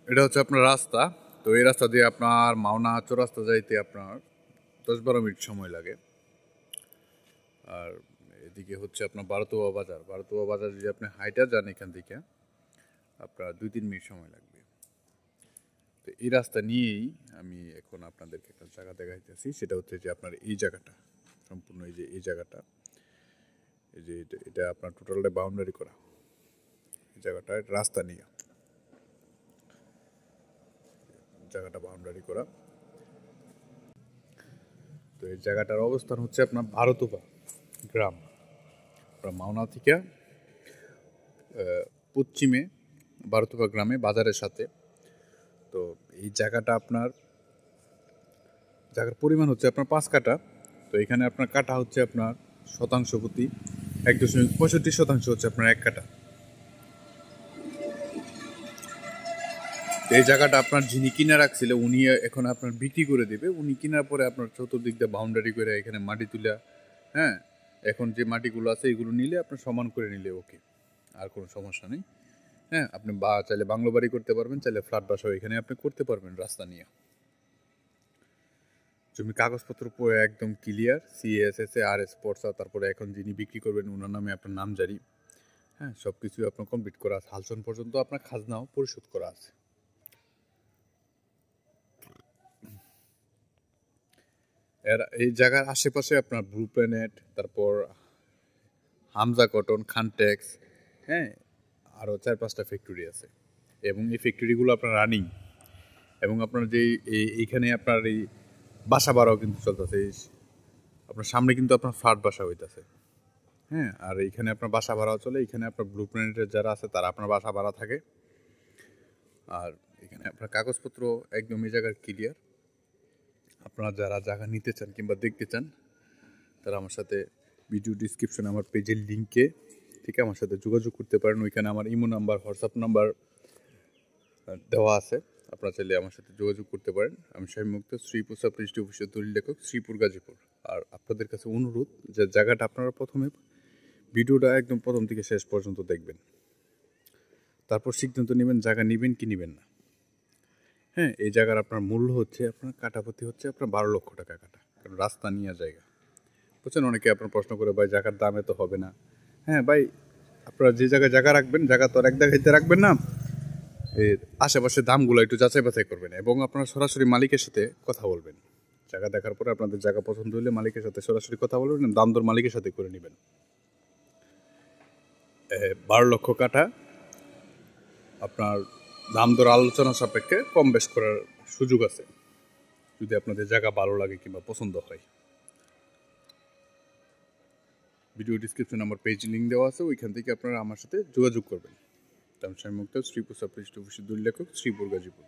এটা হচ্ছে আপনার রাস্তা। তো এই রাস্তা দিয়ে আপনার মাওনা চৌরাস্তা যাইতে আপনার 10-12 মিনিট সময় লাগে। আর এদিকে হচ্ছে আপনার বারোতোয়া বাজার। বারোতোয়া বাজার যদি আপনি হাইটা যান এখান থেকে আপনার 2-3 মিনিট সময় লাগবে। তো এই রাস্তা নিয়েই আমি এখন আপনাদেরকে একটা জায়গা দেখাইতেছি। সেটা হচ্ছে যে আপনার এই জায়গাটা, সম্পূর্ণ এই যে এই জায়গাটা, এই যে এটা আপনার টোটালটা বাউন্ডারি করা। এই জায়গাটা রাস্তা নিয়ে জায়গাটা বাউন্ডারি করা। তো এই জায়গাটার অবস্থান হচ্ছে আপনার ভারতোবা গ্রাম। আপনার মাওনা থেকে পশ্চিমে ভারতোবা গ্রামে বাজারের সাথে। তো এই জায়গাটা আপনার জায়গার পরিমাণ হচ্ছে আপনার 5 কাঠা। তো এখানে আপনার কাঠা হচ্ছে আপনার শতাংশ প্রতি 1.65% হচ্ছে আপনার 1 কাঠা। এই জায়গাটা আপনার যিনি কিনে রাখছিল উনি এখন আপনার বিক্রি করে দেবে। উনি কেনার পরে আপনার চতুর্দিক দিয়ে বাউন্ডারি করে এখানে মাটি তুলে, হ্যাঁ, এখন যে মাটিগুলো আছে এগুলো নিলে আপনার সমান করে নিলে ওকে, আর কোনো সমস্যা নেই। হ্যাঁ, আপনি চাইলে বাংলো বাড়ি করতে পারবেন, চাইলে ফ্ল্যাট বাসাও এখানে আপনি করতে পারবেন রাস্তা নিয়ে। জমি কাগজপত্র পুরো একদম ক্লিয়ার, সিএসএসএ আর স্পর্টসা, তারপরে এখন যিনি বিক্রি করবেন ওনার নামে আপনার নাম জারি। হ্যাঁ, সব কিছুই আপনার কমপ্লিট করা আছে। হালচন পর্যন্ত আপনার খাজনাও পরিশোধ করা আছে। এই জায়গার আশেপাশে আপনার ব্লু প্ল্যানেট, তারপর হামজা কটন, খানটেক্স, হ্যাঁ, আরও 4-5টা ফ্যাক্টরি আছে এবং এই ফ্যাক্টরিগুলো আপনার রানিং। এবং আপনার যে এইখানে আপনার এই বাসা ভাড়াও কিন্তু চলতেছে। আপনার সামনে কিন্তু আপনার ফ্ল্যাট বাসা হইতেছে। হ্যাঁ, আর এইখানে আপনার বাসা ভাড়াও চলে। এখানে আপনার ব্লু প্ল্যানেটের যারা আছে তারা আপনার বাসা ভাড়া থাকে। আর এখানে আপনার কাগজপত্র একদম এই জায়গার ক্লিয়ার। আপনারা যারা জায়গা নিতে চান কিংবা দেখতে চান তারা আমার সাথে ভিডিও ডিসক্রিপশনে আমার পেজের লিঙ্কে থেকে আমার সাথে যোগাযোগ করতে পারেন। ওইখানে আমার ইমো নাম্বার, হোয়াটসঅ্যাপ নাম্বার দেওয়া আছে। আপনারা চাইলে আমার সাথে যোগাযোগ করতে পারেন। আমি শামীম মুক্ত, শ্রীপুর সাব রেজিস্ট্রি অফিসের দলিল লেখক, শ্রীপুর গাজীপুর। আর আপনাদের কাছে অনুরোধ যে জায়গাটা আপনারা প্রথমে ভিডিওটা একদম প্রথম থেকে শেষ পর্যন্ত দেখবেন, তারপর সিদ্ধান্ত নেবেন জায়গা নেবেন কি নেবেন না। হ্যাঁ, এই জায়গার আপনার মূল্য হচ্ছে আপনার কাঠাপতি হচ্ছে আপনার 12 লক্ষ টাকা কাটা, কারণ রাস্তা নিয়ে জায়গা। বুঝছেন, অনেকে আপনার প্রশ্ন করে ভাই জায়গার দামে তো হবে না। হ্যাঁ ভাই, আপনারা যে জায়গায় জায়গা রাখবেন জায়গা তো আর এক জায়গাতে রাখবেন না। এর আশেপাশে দামগুলো একটু যাচাই বাছাই করবেন এবং আপনারা সরাসরি মালিকের সাথে কথা বলবেন। জায়গা দেখার পরে আপনাদের জায়গা পছন্দ হলে মালিকের সাথে সরাসরি কথা বলবেন, দাম দর মালিকের সাথে করে নেবেন। 12 লক্ষ কাঠা, আপনার দাম দর আলোচনা সাপেক্ষে কম বেশ করার সুযোগ আছে যদি আপনাদের জায়গা ভালো লাগে কিংবা পছন্দ হয়। ভিডিও ডিসক্রিপশনে আমার পেজ লিঙ্ক দেওয়া আছে, ওইখান থেকে আপনারা আমার সাথে যোগাযোগ করবেন। আমি শামীম মুক্ত, শ্রীপুর সাব রেজিস্ট্রি অফিসের দলিল লেখক, শ্রীপুর গাজীপুর।